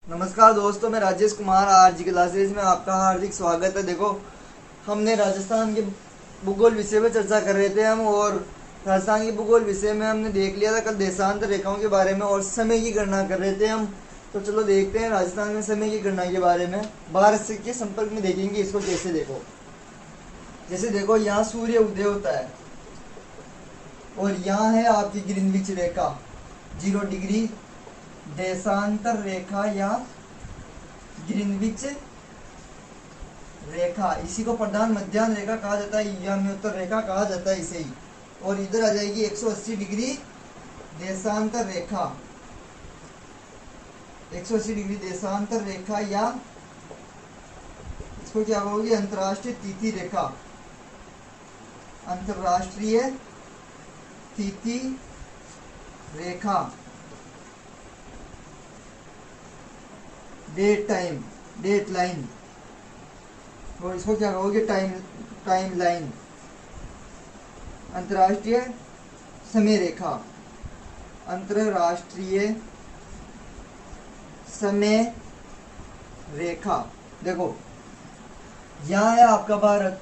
नमस्कार दोस्तों, मैं राजेश कुमार आरजी क्लासेज में आपका हार्दिक स्वागत है। देखो, हमने राजस्थान के भूगोल विषय पर चर्चा कर रहे थे और राजस्थान के भूगोल विषय में हमने देख लिया था कल देशांतर रेखाओं के बारे में और समय की गणना कर रहे थे हम। तो चलो देखते हैं राजस्थान में समय की गणना के बारे में। भारत से के संपर्क में देखेंगे इसको कैसे। देखो, जैसे देखो यहाँ सूर्य उदय होता है और यहाँ है आपकी ग्रीनविच रेखा 0 डिग्री देशांतर रेखा या ग्रीनविच रेखा, इसी को प्रधान मध्याह्न रेखा कहा जाता है या म्योत्तर रेखा कहा जाता है इसे ही। और इधर आ जाएगी 180 डिग्री देशांतर रेखा, 180 डिग्री देशांतर रेखा या इसको क्या कहोगे अंतरराष्ट्रीय तिथि रेखा, अंतरराष्ट्रीय तिथि रेखा, डेट लाइन, और इसको क्या कहोगे टाइम लाइन, अंतरराष्ट्रीय समय रेखा, अंतरराष्ट्रीय समय रेखा। देखो यहाँ है आपका भारत,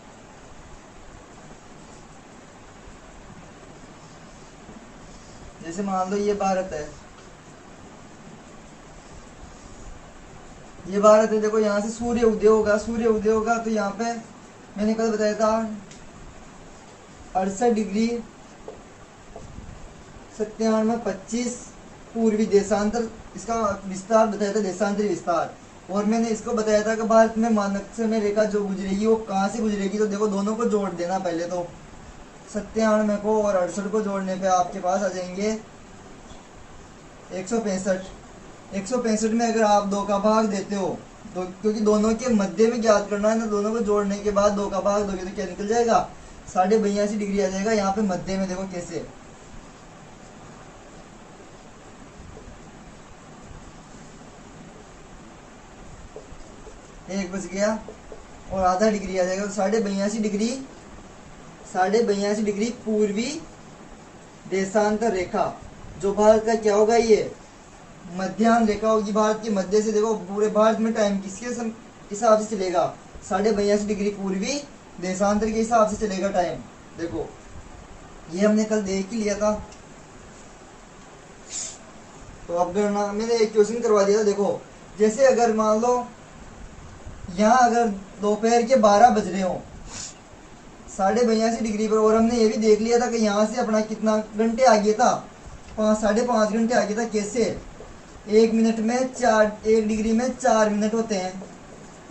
जैसे मान लो ये भारत है, ये भारत है। देखो यहाँ से सूर्य उदय होगा, सूर्य उदय होगा तो यहाँ पे मैंने कल बताया था 68 डिग्री 97-25 पूर्वी देशांतर, इसका विस्तार बताया था देशांतरी विस्तार। और मैंने इसको बताया था कि भारत में मानक समय रेखा जो गुजरेगी वो कहाँ से गुजरेगी। तो देखो दोनों को जोड़ देना, पहले तो 97 को और 68 को जोड़ने पे आपके पास आ जाएंगे 165। 165 में अगर आप 2 का भाग देते हो तो, क्योंकि दोनों के मध्य में ज्ञात करना है ना, दोनों को जोड़ने के बाद 2 का भाग दोगे तो क्या निकल जाएगा 82.5 डिग्री आ जाएगा। यहाँ पे मध्य में देखो कैसे, एक बच गया और आधा डिग्री आ जाएगा तो 82.5 डिग्री पूर्वी देशांतर रेखा जो भारत का क्या होगा, ये मध्याह्न रेखा होगी। भारत के मध्य से देखो पूरे भारत में टाइम किसके हिसाब से चलेगा 82.5 डिग्री पूर्वी देशांतर के हिसाब से चलेगा टाइम। देखो ये हमने कल देख ही लिया था। तो अब गणना मैंने एक क्वेश्चन करवा दिया था। देखो जैसे अगर मान लो यहाँ अगर दोपहर के 12 बज रहे हो 82.5 डिग्री पर, और हमने ये भी देख लिया था कि यहाँ से अपना कितना घंटे आगे था, 5-5.5 घंटे आगे था। कैसे 1 डिग्री में 4 मिनट होते हैं,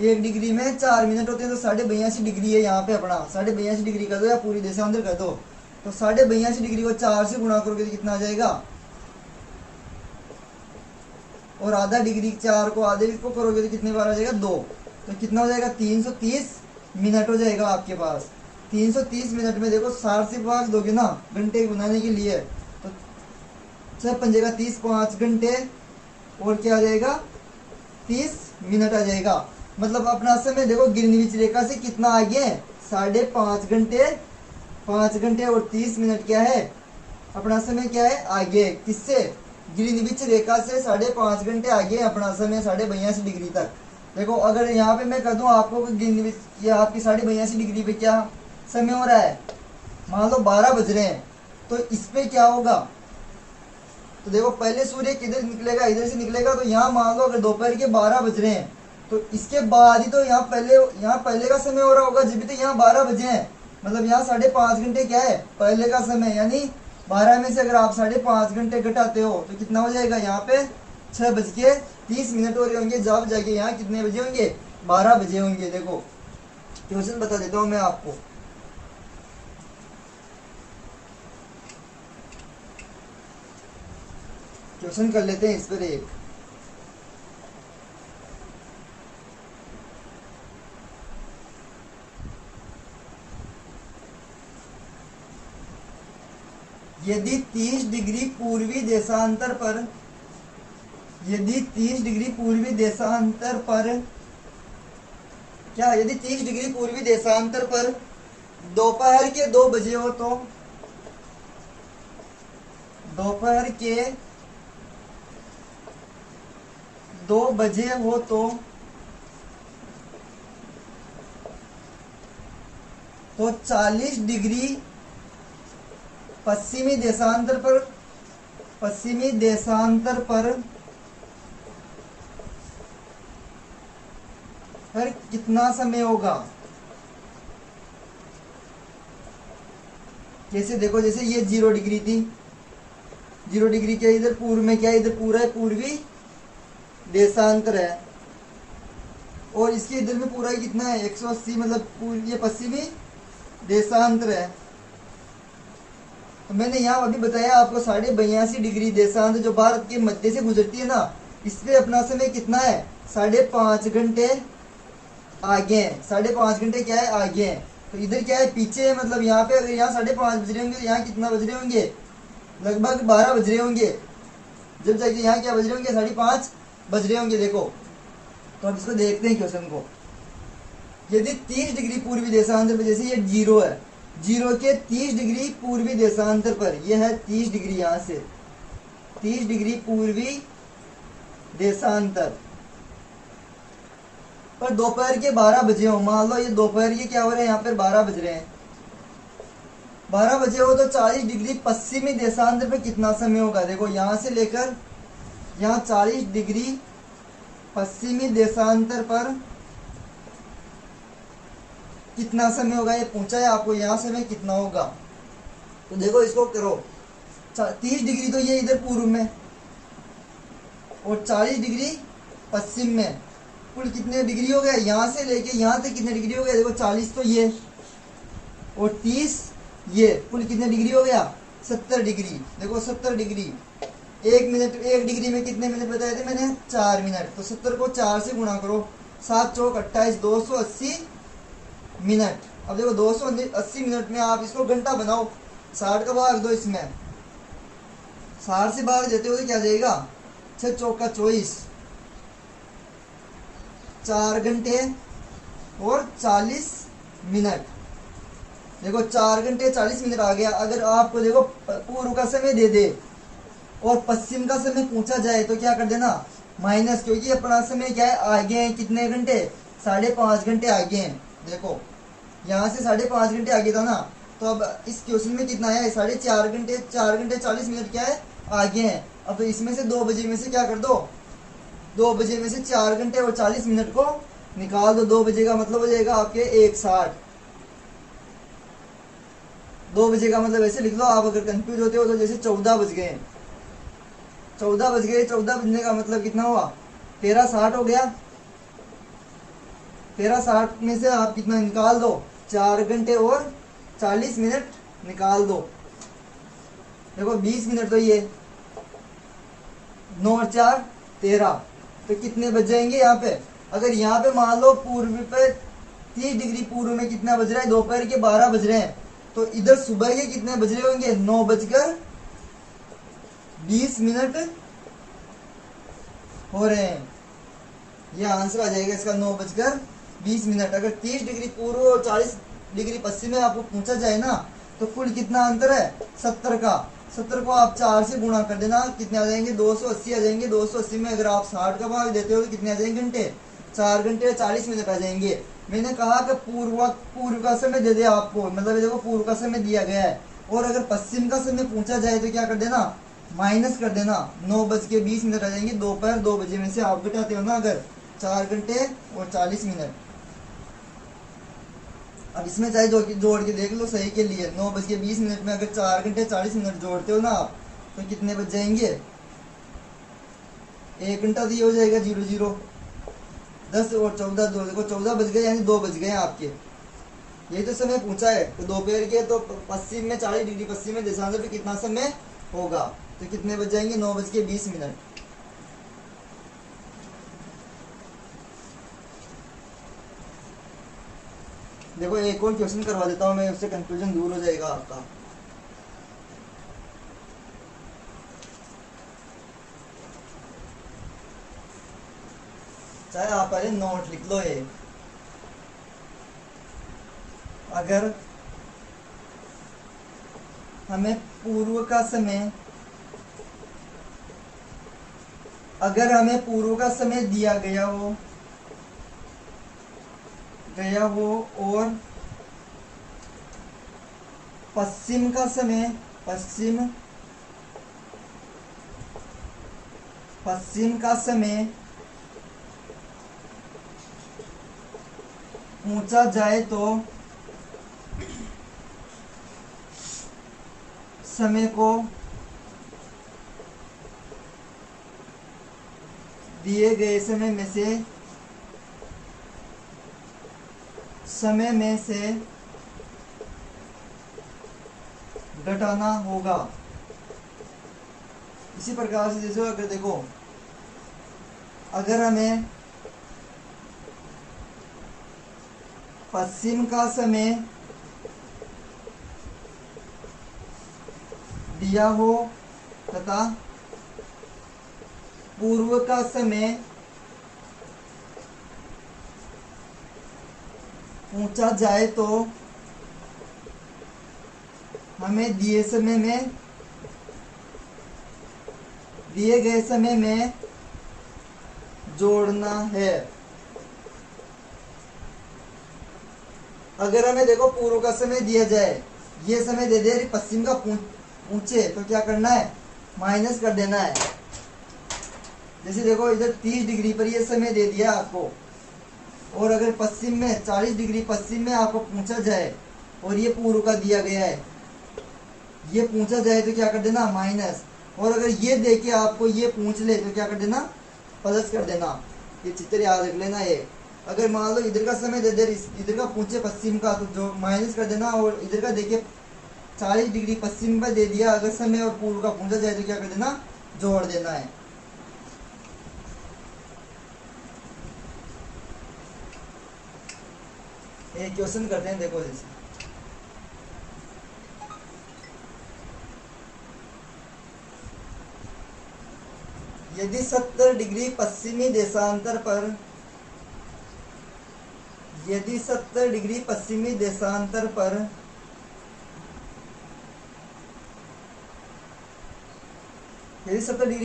1 डिग्री में 4 मिनट होते हैं। तो 82.5 डिग्री है यहाँ पे अपना, 82.5 डिग्री कर दो या पूरी देशांतर कर दो। तो 82.5 डिग्री को 4 से गुणा करोगे तो कितना आ जाएगा, और आधा डिग्री 4 को आधे को करोगे तो कितने बार आ जाएगा 2। तो कितना हो जाएगा 330 मिनट हो जाएगा आपके पास। 330 मिनट में देखो 60 से भाग दोगे ना घंटे बनाने के लिए, तो 6 × 30 5 घंटे और क्या आ जाएगा 30 मिनट आ जाएगा। मतलब अपना समय देखो ग्रीनविच रेखा से कितना आगे है 5.5 घंटे, 5 घंटे और 30 मिनट क्या है अपना समय, क्या है आगे, किससे ग्रीनविच रेखा से 5.5 घंटे आगे है अपना समय 82.5 डिग्री तक। देखो अगर यहाँ पे मैं कर दूं आपको ग्रीनविच या आपकी 82.5 डिग्री पे क्या समय हो रहा है, मान लो 12 बज रहे हैं, तो इस पे क्या होगा। तो देखो पहले सूर्य किधर निकलेगा, इधर से निकलेगा। तो यहाँ मान लो अगर दोपहर के 12 बज रहे हैं तो इसके बाद ही तो यहाँ पहले का समय हो रहा होगा, जब भी तो यहाँ 12 बजे हैं। मतलब यहाँ 5.5 घंटे क्या है पहले का समय, यानी 12 में से अगर आप 5.5 घंटे घटाते हो तो कितना हो जाएगा यहाँ पे 6:30 हो रहे होंगे। जब जाके यहाँ कितने बजे होंगे 12 बजे होंगे। देखो क्वेश्चन बता देता हूँ मैं आपको। क्वेश्चन कर लेते हैं इस पर एक। यदि 30 डिग्री पूर्वी देशांतर पर, यदि 30 डिग्री पूर्वी देशांतर पर क्या, यदि 30 डिग्री पूर्वी देशांतर पर दोपहर के 2 बजे हो तो दोपहर के 2 बजे हो तो 40 डिग्री पश्चिमी देशांतर पर फिर कितना समय होगा। जैसे देखो, जैसे ये 0 डिग्री थी, 0 डिग्री क्या इधर पूर्व में, क्या इधर पूरा है पूर्वी देशांतर है, और इसके इधर में पूरा कितना है 180, मतलब ये पश्चिमी देशांतर है। तो मैंने यहाँ अभी बताया आपको 82.5 डिग्री देशांतर जो भारत के मध्य से गुजरती है ना, इस पे अपना समय कितना है 5.5 घंटे आगे हैं। 5.5 घंटे क्या है आगे हैं। तो इधर क्या है पीछे है, मतलब यहाँ पे अगर यहाँ 5:30 बज रहे होंगे तो यहाँ कितना बज रहे होंगे, लगभग 12 बज रहे होंगे। जब जाके यहाँ क्या बज रहे होंगे 5:30 बज रहे होंगे। देखो तो अब इसको देखते हैं क्वेश्चन को। यदि 30 डिग्री पूर्वी देशांतर पर, जैसे ये 0 है, 0 के 30 डिग्री पूर्वी देशांतर पर, यह है 30 डिग्री, यहाँ से 30 डिग्री पूर्वी देशांतर पर दोपहर के 12 बजे हो। मान लो ये दोपहर के क्या हो रहे हैं, यहाँ पर 12 बज रहे हैं, 12 बजे हो तो 40 डिग्री पश्चिमी देशांतर पर कितना समय होगा। देखो यहाँ से लेकर यहाँ 40 डिग्री पश्चिमी देशांतर पर कितना समय होगा, ये पूछा है आपको, यहाँ समय कितना होगा। तो देखो इसको करो, 30 डिग्री तो ये इधर पूर्व में और 40 डिग्री पश्चिम में, कुल कितने डिग्री हो गया, यहाँ से लेके यहाँ तक कितने डिग्री हो गया। देखो 40 तो ये और 30 ये, कुल कितने डिग्री हो गया 70 डिग्री। देखो 70 डिग्री, 1 मिनट, 1 डिग्री में कितने मिनट बताए थे मैंने 4 मिनट। तो 70 को 4 से गुणा करो, 7 चौक 28, 280 मिनट। अब देखो 280 मिनट में आप इसको घंटा बनाओ, 60 का भाग दो इसमें, 60 से भाग देते हो तो क्या जाएगा 6 चौक 24, 4 घंटे और 40 मिनट। देखो 4 घंटे 40 मिनट आ गया। अगर आपको देखो पूर्व का समय दे दे और पश्चिम का समय पूछा जाए तो क्या कर देना माइनस, क्योंकि अपना समय क्या है आगे हैं, कितने घंटे 5.5 घंटे आगे हैं। देखो यहाँ से 5.5 घंटे आगे था ना, तो अब इस क्वेश्चन में कितना है 4.5 घंटे, 4 घंटे 40 मिनट क्या है आगे हैं। अब तो इसमें से 2 बजे में से क्या कर दो, 2 बजे में से 4 घंटे और 40 मिनट को निकाल दो। 2 बजे का मतलब हो जाएगा आपके 1:60। 2 बजे का मतलब ऐसे लिख लो आप, अगर कंफ्यूज होते हो तो, जैसे 14 बज गए, 14 बज गए, 14 बजने का मतलब कितना हुआ 13:60 हो गया। 13:60 में से आप कितना निकाल दो, 4 घंटे और 40 मिनट निकाल दो। देखो 20 मिनट तो ये 9 और 4 13, तो कितने बज जाएंगे यहाँ पे। अगर यहाँ पे मान लो पूर्व पे 30 डिग्री पूर्व में कितना बज रहा है, दोपहर के 12 बज रहे हैं, तो इधर सुबह के कितने बज रहे होंगे 9:20 हो रहे हैं। ये आंसर आ जाएगा इसका 9:20। अगर 30 डिग्री पूर्व और 40 डिग्री पश्चिम में आपको पूछा जाए ना, तो कुल कितना अंतर है 70 का। 70 को आप 4 से गुणा कर देना, कितने आ जाएंगे 280 आ जाएंगे। 280 में अगर आप 60 का भाग देते हो तो कितने आ जाएंगे घंटे, 4 घंटे 40 मिनट आ जाएंगे। मैंने कहा कि पूर्व का समय दे दे आपको, मतलब देखो पूर्व का समय दिया गया है, और अगर पश्चिम का समय पूछा जाए तो क्या कर देना माइनस कर देना, 9:20 आ जाएंगे। दोपहर 2 बजे में से आप घटाते हो ना अगर 4 घंटे और 40 मिनट। अब इसमें चाहे जोड़ के देख लो सही के लिए, 9:20 में अगर 4 घंटे 40 मिनट जोड़ते हो ना आप, तो कितने बज जाएंगे 1 घंटा तो ये हो जाएगा 00, 10 और 14 2, देखो 14 बज गए, यानी 2 बज गए आपके। यही तो समय पूछा है। तो दोपहर के तो पश्चिम में 40 डिग्री पश्चिम में देशांतर पे कितना समय होगा, तो कितने बज जाएंगे 9:20। देखो एक और क्वेश्चन करवा देता हूं मैं, उससे कंफ्यूजन दूर हो जाएगा आपका। चाहे आप पहले नोट लिख लो ये, अगर हमें पूर्व का समय अगर हमें पूर्व का समय दिया गया हो और पश्चिम का समय पूछा जाए तो समय को दिए गए समय में से घटाना होगा। इसी प्रकार से जैसे अगर देखो, अगर हमें पश्चिम का समय दिया हो तथा पूर्व का समय पूछा जाए तो हमें दिए गए समय में जोड़ना है। अगर हमें देखो पूर्व का समय दिया जाए, ये समय दे दे पश्चिम का पूछे तो क्या करना है, माइनस कर देना है। जैसे देखो इधर 30 डिग्री पर ये समय दे दिया आपको, और अगर पश्चिम में 40 डिग्री पश्चिम में आपको पूछा जाए और ये पूर्व का दिया गया है, ये पूछा जाए तो क्या कर देना, माइनस। और अगर ये देके आपको ये पूछ ले तो क्या कर देना, प्लस कर देना। ये चित्र याद रख लेना। ये अगर मान लो इधर का समय दे दे, इधर का पूछे पश्चिम का, तो जो माइनस कर देना, और इधर का देखिए 40 डिग्री पश्चिम पर दे दिया अगर समय, और पूर्व का पूछा जाए तो क्या कर देना, जोड़ देना है। एक क्वेश्चन करते हैं, देखो जैसे यदि 70 डिग्री पश्चिमी देशांतर पर यदि 70 डिग्री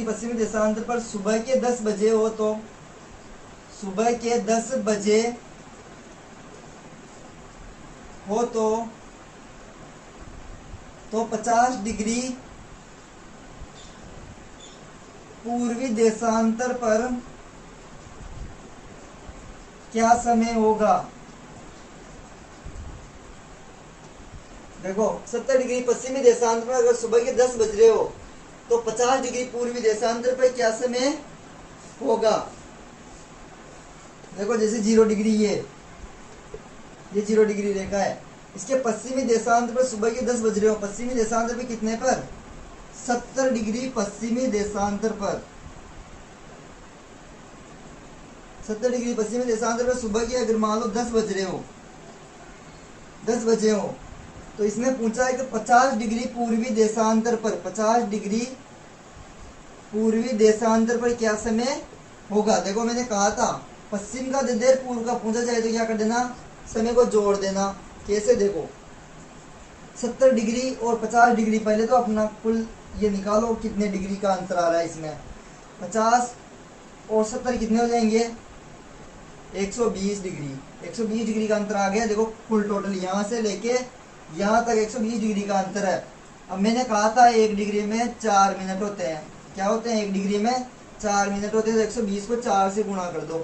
पश्चिमी देशांतर पर सुबह के 10 बजे हो तो सुबह के 10 बजे हो तो 50 डिग्री पूर्वी देशांतर पर क्या समय होगा। देखो 70 डिग्री पश्चिमी देशांतर पर अगर सुबह के 10 बज रहे हो तो 50 डिग्री पूर्वी देशांतर पर क्या समय होगा। देखो जैसे 0 डिग्री ये 0 डिग्री रेखा है, इसके पश्चिमी देशांतर पर सुबह के 10 बज रहे हो, पश्चिमी देशांतर पर कितने पर, 70 डिग्री पश्चिमी देशांतर पर 70 डिग्री पश्चिमी देशांतर पर सुबह के अगर मान लो 10 बजे हो तो इसमें पूछा है कि 50 डिग्री पूर्वी देशांतर पर 50 डिग्री पूर्वी देशांतर पर क्या समय होगा। देखो मैंने कहा था पश्चिम का दे दे, पूर्व का पूछा जाए तो क्या कर देना, समय को जोड़ देना। कैसे, देखो 70 डिग्री और 50 डिग्री, पहले तो अपना कुल ये निकालो कितने डिग्री का अंतर आ रहा है इसमें। 50 और 70 कितने हो जाएंगे, 120 डिग्री। 120 डिग्री का अंतर आ गया। देखो कुल टोटल यहाँ से लेके यहाँ तक 120 डिग्री का अंतर है। अब मैंने कहा था 1 डिग्री में 4 मिनट होते हैं। क्या होते हैं, 1 डिग्री में 4 मिनट होते हैं। तो 120 को 4 से गुणा कर दो,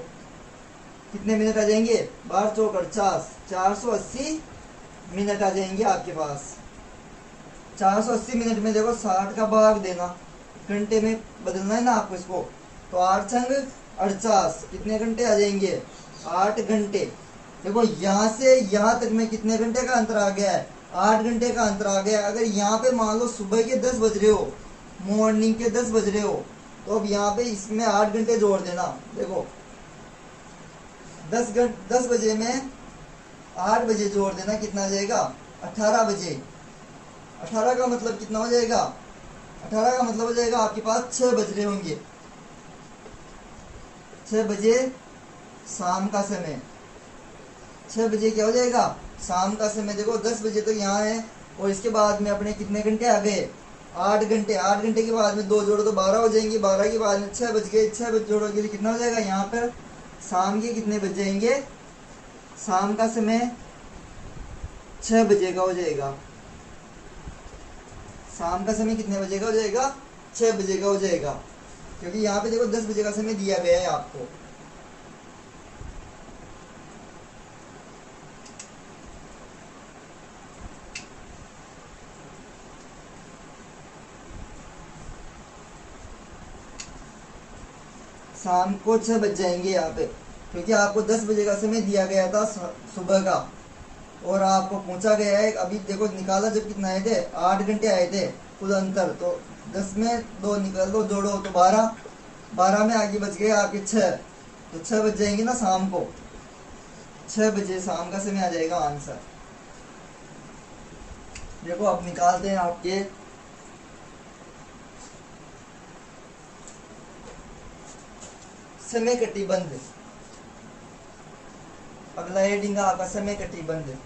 कितने मिनट आ जाएंगे, 12 चौक 48, 480 मिनट आ जाएंगे आपके पास। 480 मिनट में देखो 60 का भाग देना, घंटे में बदलना है ना आपको इसको, तो 8 छंग 48, कितने घंटे आ जाएंगे, 8 घंटे। देखो यहाँ से यहाँ तक में कितने घंटे का अंतर आ गया है, 8 घंटे का अंतर आ गया। अगर यहाँ पे मान लो सुबह के 10 बज रहे हो, मॉर्निंग के 10 बज रहे हो, तो अब यहाँ पे इसमें 8 घंटे जोड़ देना। देखो 10 बजे में 8 बजे जोड़ देना, कितना आ जाएगा, 18 बजे। 18 का मतलब कितना हो जाएगा, 18 का मतलब हो जाएगा आपके पास 6 बज रहे होंगे, 6 बजे शाम का समय। 6 बजे क्या हो जाएगा, शाम का समय। देखो 10 बजे तक यहाँ है और इसके बाद में अपने कितने घंटे आ गए, 8 घंटे, 8 घंटे के बाद में 2 जोड़ो तो 12 हो जाएंगे, 12 के बाद में 6 बज गए, 6 बज जोड़ोगे तो कितना हो जाएगा, यहाँ पर शाम के कितने बज जाएंगे, शाम का समय 6 बजे का हो जाएगा। शाम का समय कितने बजे का हो जाएगा, 6 बजे का हो जाएगा, क्योंकि यहाँ पे देखो 10 बजे का समय दिया गया है आपको। शाम को 6 बज जाएंगे यहाँ पे, क्योंकि आपको 10 बजे का समय दिया गया था सुबह का, और आपको पूछा गया है, अभी देखो निकाला जब कितना आए थे, 8 घंटे आए थे कुल अंतर, तो 10 में 2 निकाल दो, जोड़ो तो 12, 12 में आगे बच गए आपके 6, तो 6 बज जाएंगे ना शाम को, 6 बजे शाम का समय आ जाएगा आंसर। देखो अब निकालते हैं आपके समय कटिबंध। अगला हेडिंग आपका समय कटिबंध,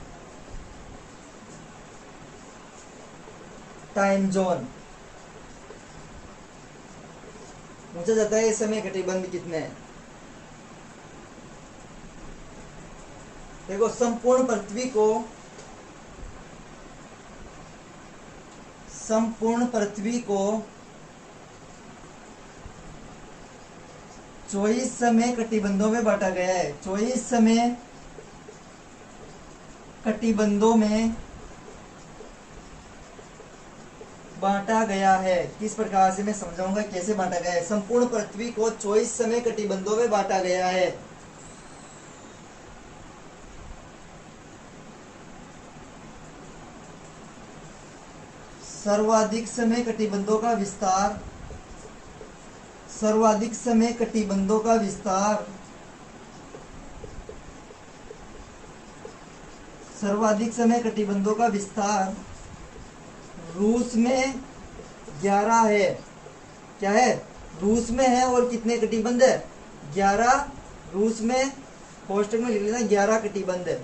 टाइम जोन। पूछा जाता है समय कटिबंध कितने हैं। देखो संपूर्ण पृथ्वी को 24 समय कटिबंधों में बांटा गया है। 24 समय कटिबंधों में बांटा गया है। किस प्रकार से, मैं समझाऊंगा कैसे बांटा गया है। संपूर्ण पृथ्वी को 24 समय कटिबंधों में बांटा गया है। सर्वाधिक समय कटिबंधों का विस्तार, सर्वाधिक समय कटिबंधों का विस्तार, सर्वाधिक समय कटिबंधों का विस्तार रूस में 11 है। क्या है, रूस में है, और कितने कटिबंध है, 11 रूस में, कोष्टक में लिख लेना 11 कटिबंध है,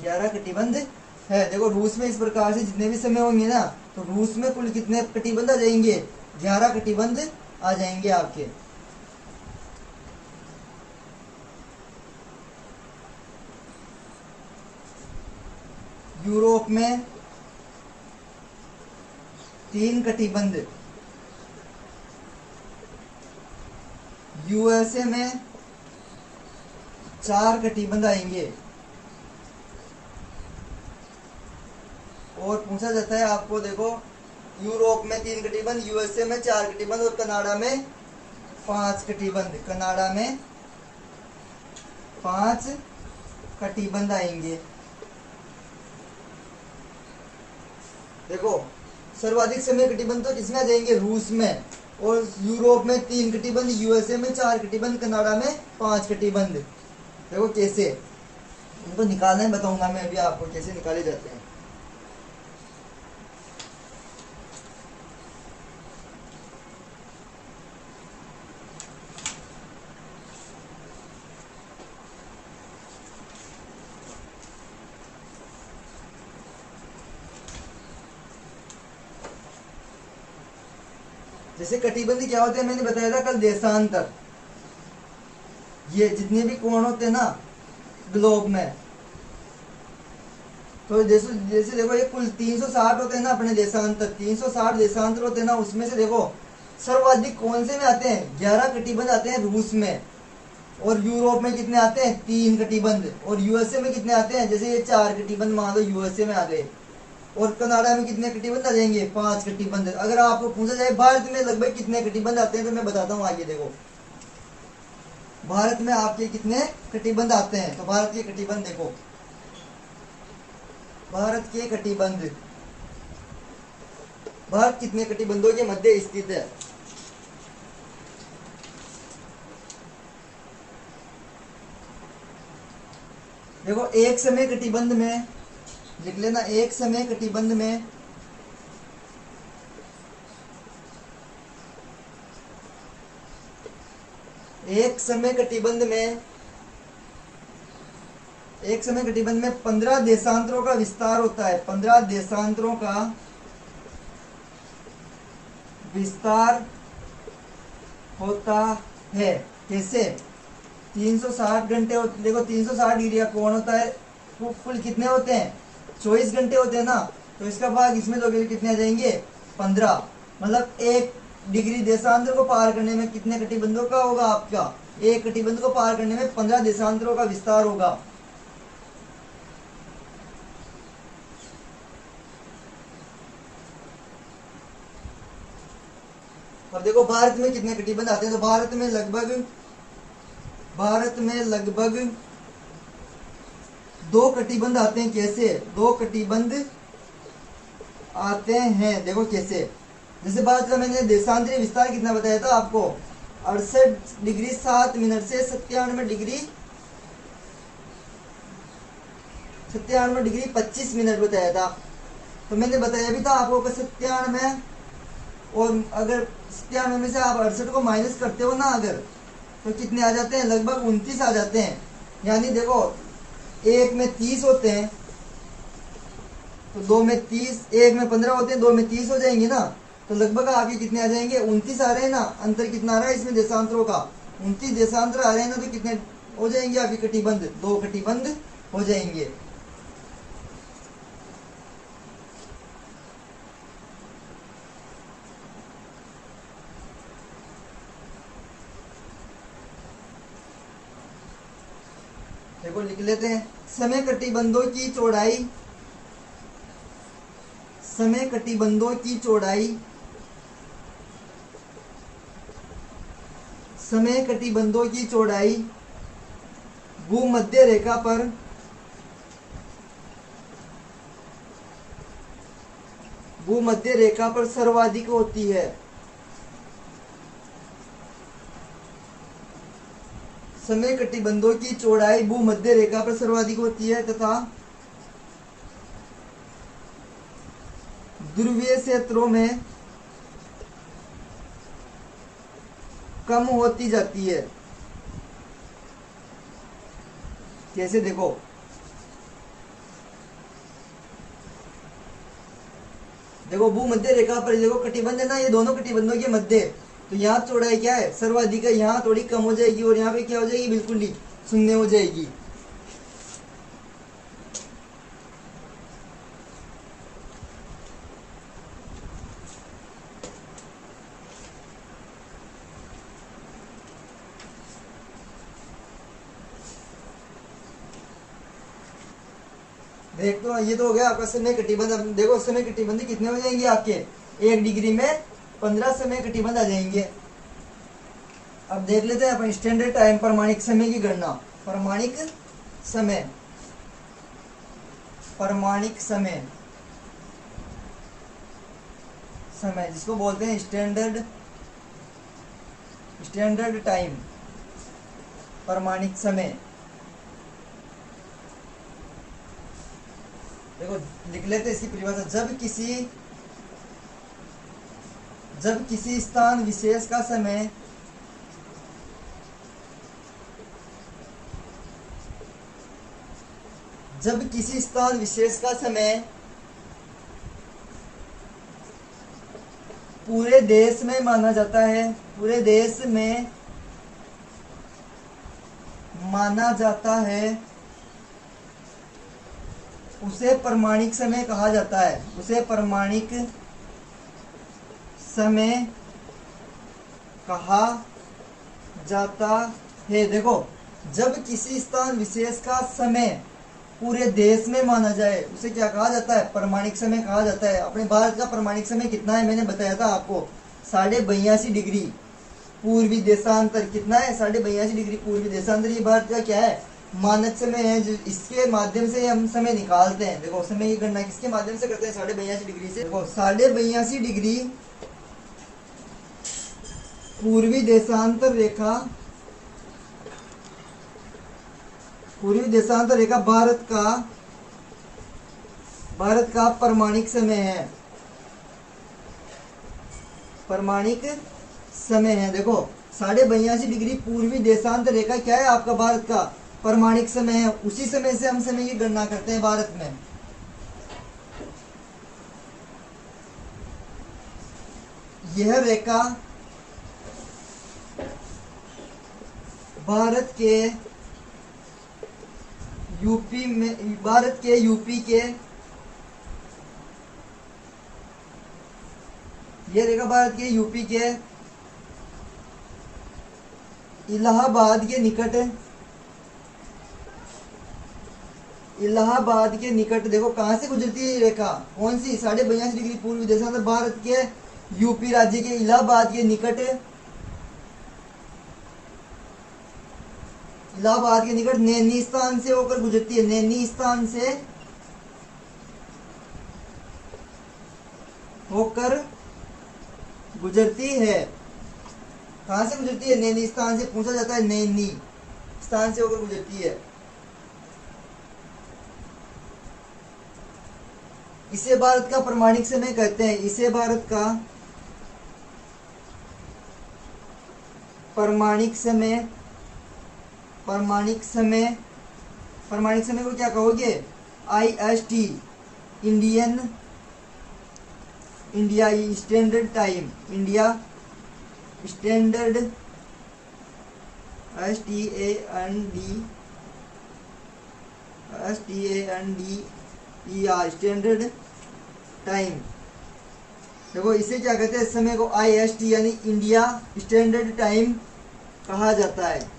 11 कटिबंध है। देखो रूस में इस प्रकार से जितने भी समय होंगे ना, तो रूस में कुल कितने कटिबंध आ जाएंगे, 11 कटिबंध आ जाएंगे आपके। यूरोप में 3 कटिबंध, यूएसए में 4 कटिबंध आएंगे। और पूछा जाता है आपको, देखो यूरोप में 3 कटिबंध, यूएसए में 4 कटिबंध, और कनाडा में 5 कटिबंध, कनाडा में 5 कटिबंध आएंगे। देखो सर्वाधिक समय कटिबंध तो किसमें आ जाएंगे, रूस में, और यूरोप में 3 कटिबंध, यूएसए में 4 कटिबंध, कनाडा में 5 कटिबंध। देखो कैसे इनको निकालना है, बताऊंगा मैं अभी आपको कैसे निकाले जाते हैं। जैसे कटिबंध क्या होते हैं, मैंने बताया था कल, देशांतर। ये जितने भी कोण होते हैं ना ग्लोब में, तो जैसे जैसे देखो ये कुल 360 होते हैं ना अपने देशांतर, 360 देशांतर होते हैं ना, उसमें से देखो सर्वाधिक कौन से में आते हैं, 11 कटिबंध आते हैं रूस में, और यूरोप में कितने आते हैं, 3 कटिबंध, और यूएसए में कितने आते हैं, जैसे ये 4 कटिबंध मान लो यूएसए में आ गए, और कनाडा में कितने कटिबंध आ जाएंगे, 5 कटिबंध। अगर आपको पूछा जाए भारत में लगभग कितने कटिबंध आते हैं, तो मैं बताता हूँ आगे। देखो भारत में आपके कितने कटिबंध आते हैं, तो भारत के कटिबंध देखो, भारत के कटिबंध, भारत कितने कटिबंधों के मध्य स्थित है। देखो एक समय कटिबंध में लिख लेना, एक समय कटिबंध में एक समय कटिबंध में एक समय कटिबंध में 15 देशांतरों का विस्तार होता है। 15 देशांतरों का विस्तार होता है। कैसे? 360 घंटे देखो 360 डिग्री का कोण होता है, कुल कितने होते हैं? 24 घंटे होते हैं ना। तो इसका भाग इसमें दोगे कितने आ जाएंगे? 15। मतलब 1 डिग्री देशांतर को पार करने में कितने कटिबंधों का होगा आपका? एक कटिबंध को पार करने में 15 देशांतरों का विस्तार होगा। अब देखो भारत में कितने कटिबंध आते हैं। तो भारत में लगभग 2 कटिबंध आते हैं। कैसे 2 कटिबंध आते हैं? देखो कैसे। जैसे भारत का मैंने देशांतरीय विस्तार कितना बताया था आपको? 68 डिग्री 7 मिनट से 97 डिग्री 25 मिनट बताया था। तो मैंने बताया भी था आपको कि 97, और अगर 97 में से आप 68 को माइनस करते हो ना अगर, तो कितने आ जाते हैं? लगभग 29 आ जाते हैं। यानी देखो 1 में 30 होते हैं, तो 2 में 30, 1 में 15 होते हैं, 2 में 30 हो जाएंगे ना। तो लगभग आपके कितने आ जाएंगे? 29 आ रहे हैं ना। अंतर कितना आ रहा है इसमें देशांतरों का? 29 देशांतर आ रहे हैं ना। तो कितने हो जाएंगे आपके कटिबंध? 2 कटिबंध हो जाएंगे। देखो लिख लेते हैं। समय कटिबंधों की चौड़ाई, समय कटिबंधों की चौड़ाई, समय कटिबंधों की चौड़ाई भूमध्य रेखा पर सर्वाधिक होती है। समय कटिबंधों की चौड़ाई भूमध्य रेखा पर सर्वाधिक होती है तथा ध्रुवीय क्षेत्रों में कम होती जाती है। कैसे? देखो भूमध्य रेखा पर देखो कटिबंध है ना, ये दोनों कटिबंधों के मध्य। तो यहाँ चौड़ाई क्या है? सर्वाधिक है। यहाँ थोड़ी कम हो जाएगी और यहाँ पे क्या हो जाएगी? बिल्कुल ही शून्य हो जाएगी। देख तो ये तो हो गया आपका समय कटिबंध। अब देखो समय कटिबंध कितने हो जाएंगे आपके? 1 डिग्री में 15 समय कटिबंध आ जाएंगे। अब देख लेते हैं अपन स्टैंडर्ड टाइम, प्रमाणिक समय की गणना। प्रमाणिक समय, प्रमाणिक समय, समय जिसको बोलते हैं स्टैंडर्ड टाइम, प्रमाणिक समय। देखो लिख लेते हैं इसकी परिभाषा। जब किसी स्थान विशेष का समय पूरे देश में माना जाता है, पूरे देश में माना जाता है, उसे प्रमाणिक समय कहा जाता है। उसे प्रमाणिक समय कहा जाता है। देखो जब किसी स्थान विशेष का समय पूरे देश में माना जाए उसे क्या कहा जाता है? प्रमाणिक समय कहा जाता है। अपने भारत का प्रमाणिक समय कितना है? मैंने बताया था आपको 82.5 डिग्री पूर्वी देशांतर। कितना है? 82.5 डिग्री पूर्वी देशांतर। ये भारत का क्या है? मानक समय है, जो इसके माध्यम से हम समय निकालते हैं। देखो समय की गणना किसके माध्यम से करते हैं? 82.5 डिग्री से। देखो 82.5 डिग्री पूर्वी देशांतर रेखा भारत का प्रमाणिक समय है, प्रमाणिक समय है। देखो 82.5 डिग्री पूर्वी देशांतर रेखा क्या है आपका भारत का? प्रमाणिक समय है, उसी समय से हम समय की गणना करते हैं भारत में। यह रेखा भारत के यूपी के यह रेखा भारत के यूपी के इलाहाबाद के निकट देखो कहां से गुजरती है ये रेखा, कौन सी, 82.5 डिग्री पूर्वी देशांतर भारत के यूपी राज्य के इलाहाबाद के निकट नैनी स्थान से होकर गुजरती है। नैनी स्थान से होकर गुजरती है। कहां से गुजरती है? नैनी स्थान से। पूछा जाता है, नैनी स्थान से होकर गुजरती है। इसे भारत का प्रमाणिक समय कहते हैं। इसे भारत का प्रमाणिक समय को क्या कहोगे? IST, India standard time, India standard, STANDER standard time. देखो इसे क्या कहते हैं? समय को IST यानी इंडिया स्टैंडर्ड टाइम कहा जाता है।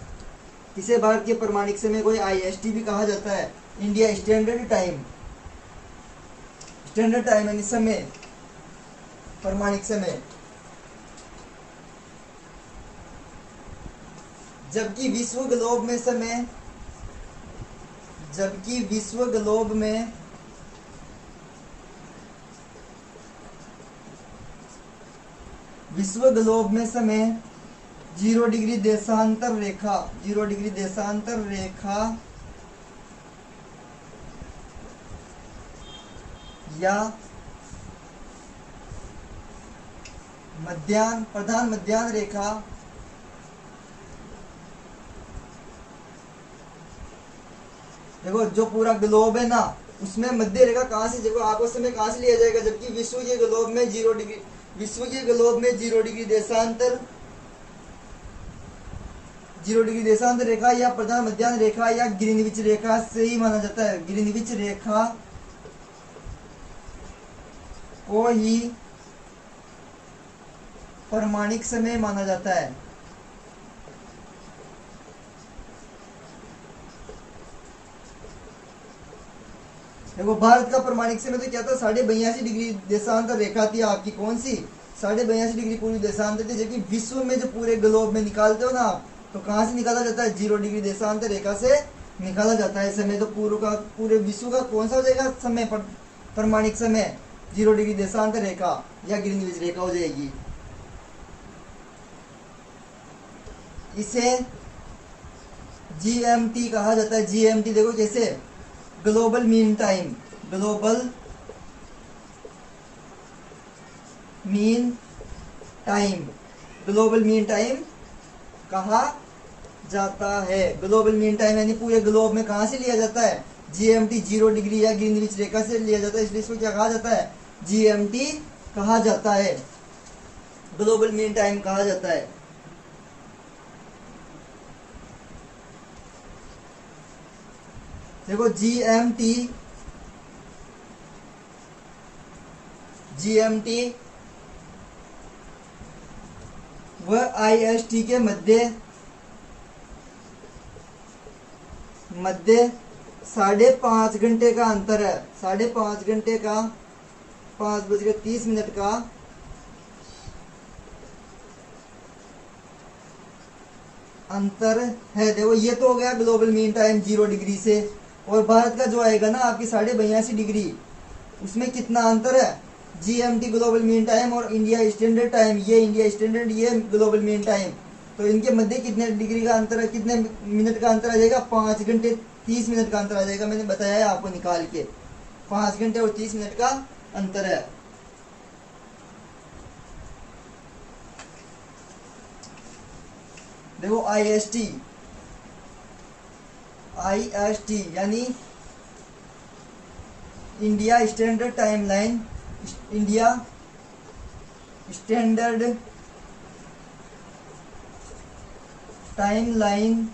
इसे भारत के प्रमाणिक समय को IST भी कहा जाता है, India standard time. Standard time यानी समय, प्रमाणिक समय। जबकि विश्व ग्लोब में समय 0 डिग्री देशांतर रेखा या प्रधान मध्याह्न रेखा देखो जो पूरा ग्लोब है ना, उसमें मध्य रेखा कहां से, देखो आपको समय कहां से लिया जाएगा? जबकि विश्व के ग्लोब में 0 डिग्री देशांतर रेखा या प्रधान मध्याह्न रेखा या ग्रीनविच रेखा से ही माना जाता है। ग्रीनविच रेखा को ही प्रमाणिक समय माना जाता है। देखो भारत का प्रमाणिक समय तो क्या था? 82.5 डिग्री देशांतर रेखा थी आपकी, कौन सी? 82.5 डिग्री पूर्वी देशांतर थी। जबकि विश्व में जो पूरे ग्लोब में निकालते हो ना, तो कहां से निकाला जाता है? 0 डिग्री देशांतर रेखा से निकाला जाता है समय। तो पूरे विश्व का कौन सा हो जाएगा समय, प्रमाणिक समय? 0 डिग्री देशांतर रेखा या ग्रीनविच रेखा हो जाएगी। इसे GMT कहा जाता है। GMT देखो कैसे, ग्लोबल मीन टाइम कहा जाता है। ग्लोबल मीन टाइम यानी पूरे ग्लोब में कहां से लिया जाता है? GMT 0 डिग्री या ग्रीनविच रेखा से लिया जाता है, इसलिए इसको क्या कहा जाता है? GMT कहा जाता है, ग्लोबल मीन टाइम कहा जाता है। देखो GMT व IST के मध्य 5.5 घंटे का अंतर है। 5.5 घंटे का 5:30 का अंतर है। देखो ये तो हो गया ग्लोबल मीन टाइम 0 डिग्री से। और भारत का जो आएगा ना आपकी 82.5 डिग्री, उसमें कितना अंतर है? GMT ग्लोबल मीन टाइम और इंडिया स्टैंडर्ड टाइम, ये इंडिया स्टैंडर्ड, ये ग्लोबल मीन टाइम, तो इनके मध्य कितने डिग्री का अंतर है, कितने मिनट का अंतर आ जाएगा? 5 घंटे 30 मिनट का अंतर आ जाएगा। मैंने बताया है आपको निकाल के, 5 घंटे और 30 मिनट का अंतर है। देखो IST IST यानी India standard timeline, India standard timeline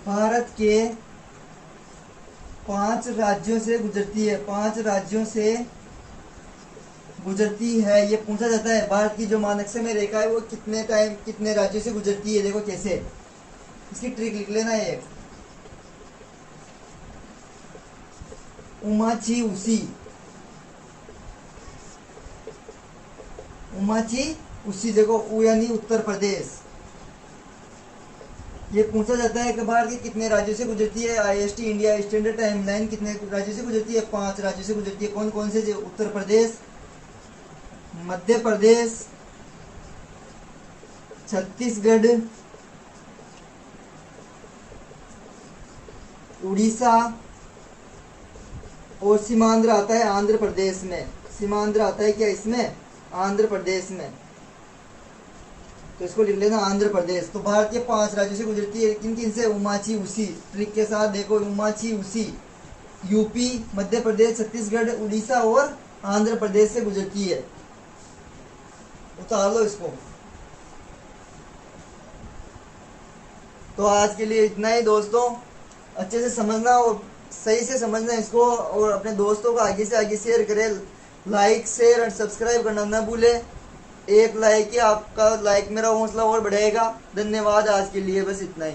Bharat के 5 राज्यों से गुजरती है, 5 राज्यों से गुजरती है। ये पूछा जाता है भारत की जो मानक में रेखा है वो कितने राज्यों से गुजरती है। देखो कैसे, इसकी ट्रिक लिख लेना। ये उमाची उसी, उमाची उसी, देखो उ यानी उत्तर प्रदेश। ये पूछा जाता है कि भारत के कितने राज्यों से गुजरती है। IST इंडिया स्टैंडर्ड टाइमलाइन कितने राज्यों से गुजरती है, 5 राज्यों से गुजरती है। कौन कौन से? उत्तर प्रदेश, मध्य प्रदेश, छत्तीसगढ़, उड़ीसा और सीमांध्र आता है आंध्र प्रदेश में। सीमांध्र आता है क्या इसमें? आंध्र प्रदेश में। तो इसको लिख लेना आंध्र प्रदेश। तो भारत के 5 राज्यों से गुजरती है। किन किन से? उमाची उसी। ट्रिक के साथ देखो, उमाची उसी यूपी, मध्य प्रदेश, छत्तीसगढ़, उड़ीसा और आंध्र प्रदेश से गुजरती है। उतार लो इसको। तो आज के लिए इतना ही दोस्तों। अच्छे से समझना और सही से समझना इसको, और अपने दोस्तों को आगे से आगे शेयर करें। लाइक, शेयर और सब्सक्राइब करना ना भूले। एक लाइक ही आपका, लाइक मेरा हौसला और बढ़ेगा। धन्यवाद। आज के लिए बस इतना ही।